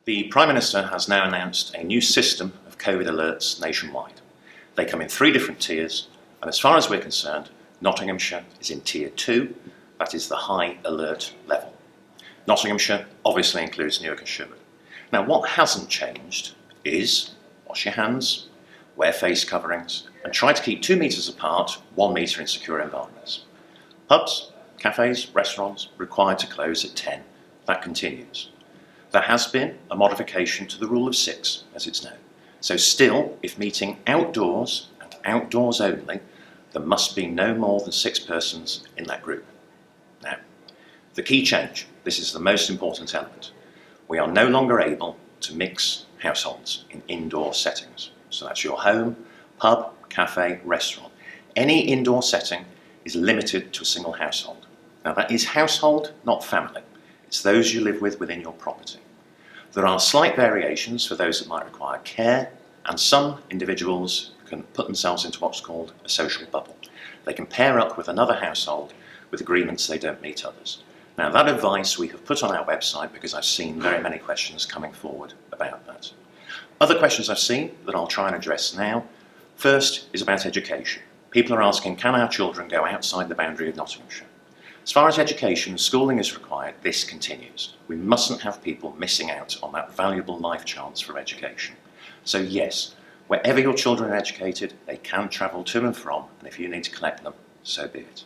The Prime Minister has now announced a new system of COVID alerts nationwide. They come in 3 different tiers, and as far as we're concerned, Nottinghamshire is in tier 2, that is the high alert level. Nottinghamshire obviously includes Newark and Sherwood. Now, what hasn't changed is wash your hands, wear face coverings, and try to keep 2 metres apart, 1 metre in secure environments. Pubs, cafes, restaurants required to close at 10. That continues. There has been a modification to the rule of 6, as it's known. So still, if meeting outdoors and outdoors only, there must be no more than 6 persons in that group. Now, the key change, this is the most important element. We are no longer able to mix households in indoor settings. So that's your home, pub, cafe, restaurant. Any indoor setting is limited to a single household. Now that is household, not family. It's those you live with within your property. There are slight variations for those that might require care, and some individuals can put themselves into what's called a social bubble. They can pair up with another household with agreements they don't meet others. Now that advice we have put on our website because I've seen very many questions coming forward about that. Other questions I've seen that I'll try and address now. First is about education. People are asking, can our children go outside the boundary of Nottinghamshire? As far as education and schooling is required, this continues. We mustn't have people missing out on that valuable life chance for education. So yes, wherever your children are educated, they can travel to and from, and if you need to collect them, so be it.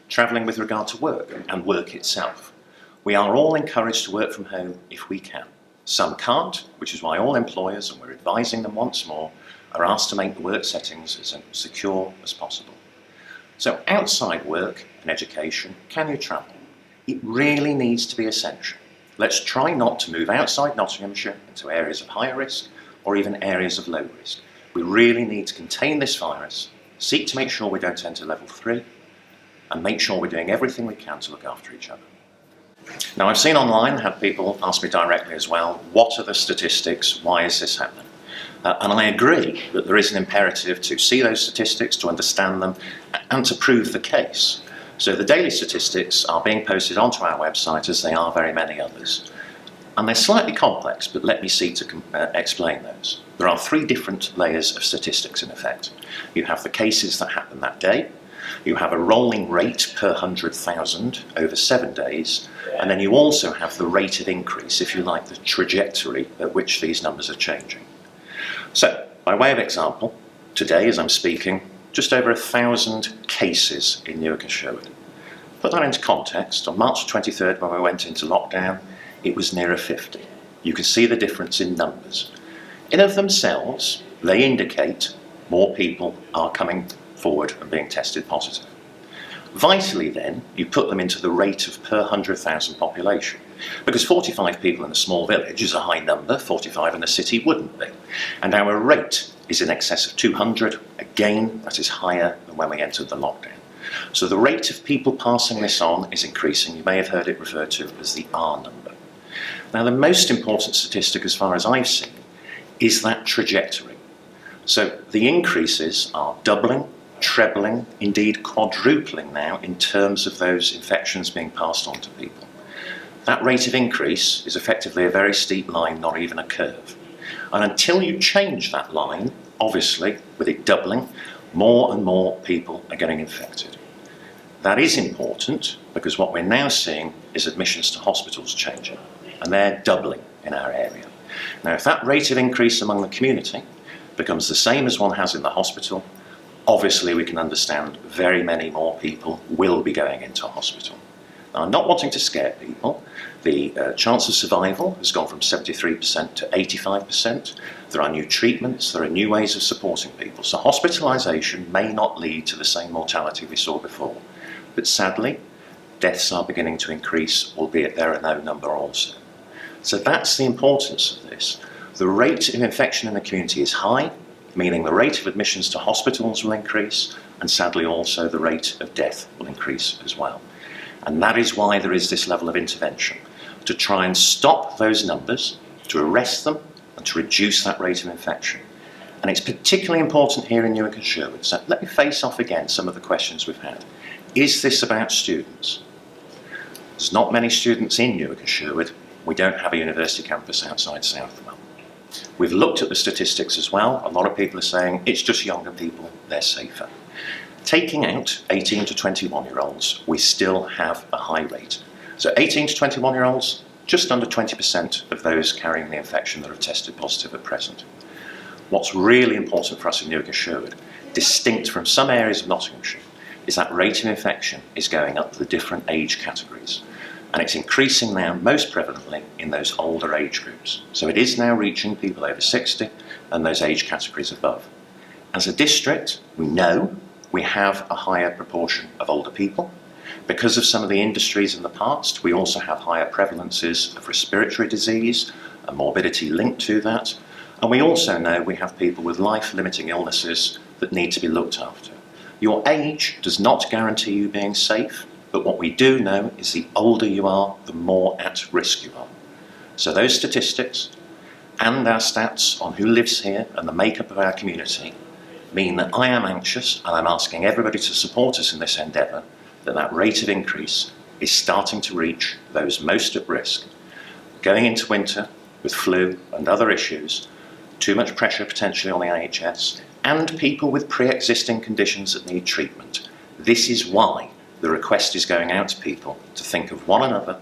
Travelling with regard to work and work itself. We are all encouraged to work from home if we can. Some can't, which is why all employers, and we're advising them once more, are asked to make the work settings as secure as possible. So outside work and education, can you travel? It really needs to be essential. Let's try not to move outside Nottinghamshire into areas of higher risk or even areas of low risk. We really need to contain this virus, seek to make sure we don't enter level 3, and make sure we're doing everything we can to look after each other. Now, I've seen online, had people ask me directly as well, what are the statistics, why is this happening? And I agree that there is an imperative to see those statistics, to understand them, and to prove the case. So the daily statistics are being posted onto our website, as they are very many others. And they're slightly complex, but let me seek to explain those. There are 3 different layers of statistics in effect. You have the cases that happen that day, you have a rolling rate per 100,000 over 7 days, and then you also have the rate of increase, if you like, the trajectory at which these numbers are changing. So, by way of example, today as I'm speaking, just over 1,000 cases in Newark and Sherwood. Put that into context, on March 23rd when we went into lockdown, it was nearer 50. You can see the difference in numbers. In of themselves, they indicate more people are coming forward and being tested positive. Vitally then, you put them into the rate of per 100,000 population, because 45 people in a small village is a high number, 45 in a city wouldn't be. And our rate is in excess of 200, again, that is higher than when we entered the lockdown. So the rate of people passing this on is increasing. You may have heard it referred to as the R number. Now the most important statistic as far as I've seen is that trajectory. So the increases are doubling, trebling, indeed quadrupling now in terms of those infections being passed on to people. That rate of increase is effectively a very steep line, not even a curve. And until you change that line, obviously, with it doubling, more and more people are getting infected. That is important because what we're now seeing is admissions to hospitals changing, and they're doubling in our area. Now, if that rate of increase among the community becomes the same as one has in the hospital, obviously we can understand very many more people will be going into hospital. Now, I'm not wanting to scare people. The chance of survival has gone from 73% to 85%. There are new treatments, there are new ways of supporting people. So hospitalisation may not lead to the same mortality we saw before. But sadly, deaths are beginning to increase, albeit they're a no number also. So that's the importance of this. The rate of infection in the community is high, meaning the rate of admissions to hospitals will increase, and sadly also the rate of death will increase as well. And that is why there is this level of intervention, to try and stop those numbers, to arrest them, and to reduce that rate of infection. And it's particularly important here in Newark and Sherwood. So let me face off again some of the questions we've had. Is this about students? There's not many students in Newark and Sherwood, we don't have a university campus outside Southwell. We've looked at the statistics as well. A lot of people are saying it's just younger people, they're safer. Taking out 18 to 21-year-olds, we still have a high rate. So 18 to 21-year-olds, just under 20% of those carrying the infection that have tested positive at present. What's really important for us in Newark and Sherwood, distinct from some areas of Nottinghamshire, is that rate of infection is going up the different age categories. And it's increasing now most prevalently in those older age groups. So it is now reaching people over 60 and those age categories above. As a district, we know we have a higher proportion of older people. Because of some of the industries in the past, we also have higher prevalences of respiratory disease and morbidity linked to that. And we also know we have people with life-limiting illnesses that need to be looked after. Your age does not guarantee you being safe, but what we do know is the older you are, the more at risk you are. So those statistics and our stats on who lives here and the makeup of our community mean that I am anxious, and I'm asking everybody to support us in this endeavour, that rate of increase is starting to reach those most at risk. Going into winter with flu and other issues, too much pressure potentially on the NHS, and people with pre-existing conditions that need treatment. This is why the request is going out to people to think of one another,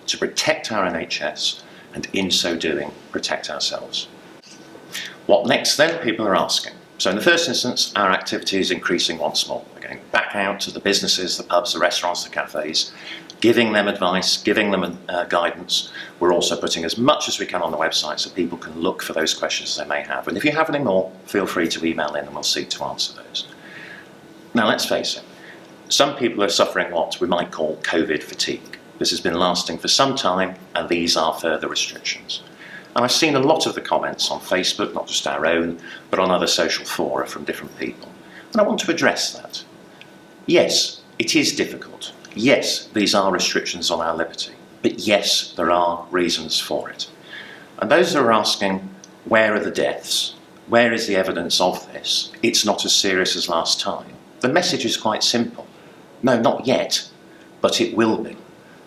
to protect our NHS, and in so doing, protect ourselves. What next then? People are asking. So in the first instance, our activity is increasing once more. We're going back out to the businesses, the pubs, the restaurants, the cafes, giving them advice, giving them guidance. We're also putting as much as we can on the website so people can look for those questions they may have. And if you have any more, feel free to email in and we'll seek to answer those. Now let's face it, some people are suffering what we might call COVID fatigue. This has been lasting for some time, and these are further restrictions. And I've seen a lot of the comments on Facebook, not just our own, but on other social fora from different people. And I want to address that. Yes, it is difficult. Yes, these are restrictions on our liberty. But yes, there are reasons for it. And those that are asking, where are the deaths? Where is the evidence of this? It's not as serious as last time. The message is quite simple. No, not yet, but it will be.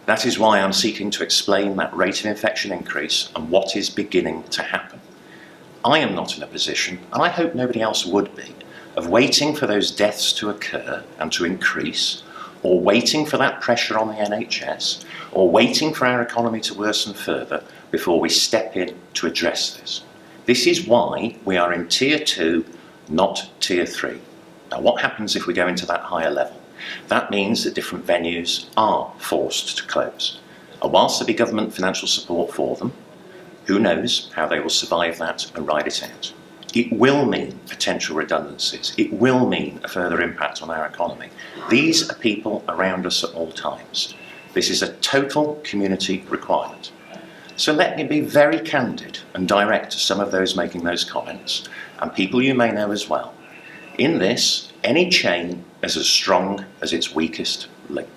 That is why I'm seeking to explain that rate of infection increase and what is beginning to happen. I am not in a position, and I hope nobody else would be, of waiting for those deaths to occur and to increase, or waiting for that pressure on the NHS, or waiting for our economy to worsen further before we step in to address this. This is why we are in Tier 2, not Tier 3. Now, what happens if we go into that higher level? That means that different venues are forced to close. And whilst there be government financial support for them, who knows how they will survive that and ride it out. It will mean potential redundancies. It will mean a further impact on our economy. These are people around us at all times. This is a total community requirement. So let me be very candid and direct to some of those making those comments, and people you may know as well. In this, any chain is as strong as its weakest link.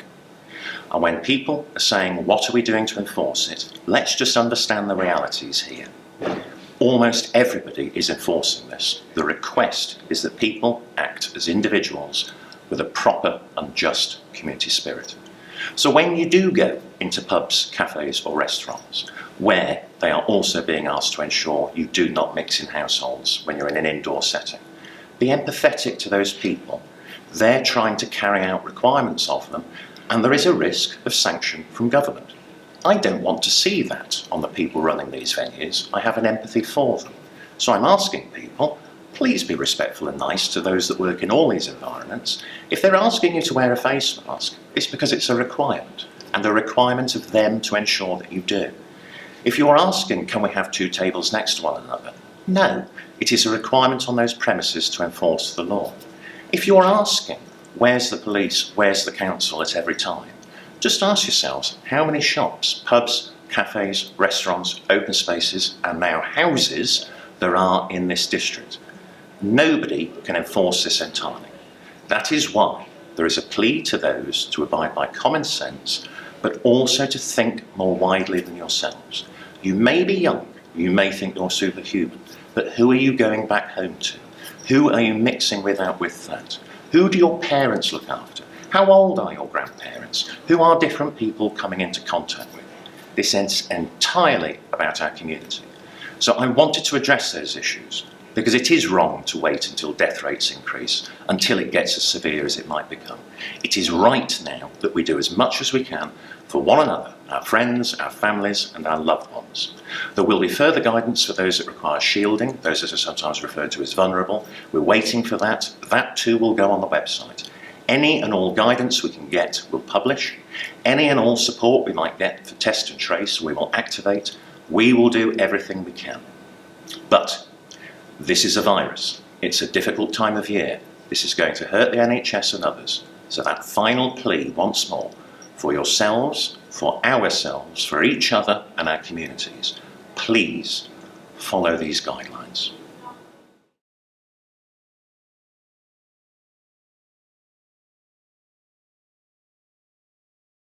And when people are saying, what are we doing to enforce it? Let's just understand the realities here. Almost everybody is enforcing this. The request is that people act as individuals with a proper and just community spirit. So when you do go into pubs, cafes or restaurants, where they are also being asked to ensure you do not mix in households when you're in an indoor setting, be empathetic to those people. They're trying to carry out requirements of them, and there is a risk of sanction from government. I don't want to see that on the people running these venues. I have an empathy for them. So I'm asking people, please be respectful and nice to those that work in all these environments. If they're asking you to wear a face mask, it's because it's a requirement, and a requirement of them to ensure that you do. If you're asking, can we have 2 tables next to one another? No, it is a requirement on those premises to enforce the law. If you're asking, where's the police, where's the council at every time? Just ask yourselves how many shops, pubs, cafes, restaurants, open spaces, and now houses there are in this district. Nobody can enforce this entirely. That is why there is a plea to those to abide by common sense, but also to think more widely than yourselves. You may be young, you may think you're superhuman, but who are you going back home to? Who are you mixing with out with that? Who do your parents look after? How old are your grandparents? Who are different people coming into contact with? This is entirely about our community. So I wanted to address those issues because it is wrong to wait until death rates increase, until it gets as severe as it might become. It is right now that we do as much as we can for one another, our friends, our families and our loved ones. There will be further guidance for those that require shielding, those that are sometimes referred to as vulnerable. We're waiting for that. That too will go on the website. Any and all guidance we can get, we'll publish. Any and all support we might get for test and trace, we will activate. We will do everything we can. But this is a virus. It's a difficult time of year. This is going to hurt the NHS and others. So that final plea, once more, for yourselves, for ourselves, for each other and our communities, please follow these guidelines.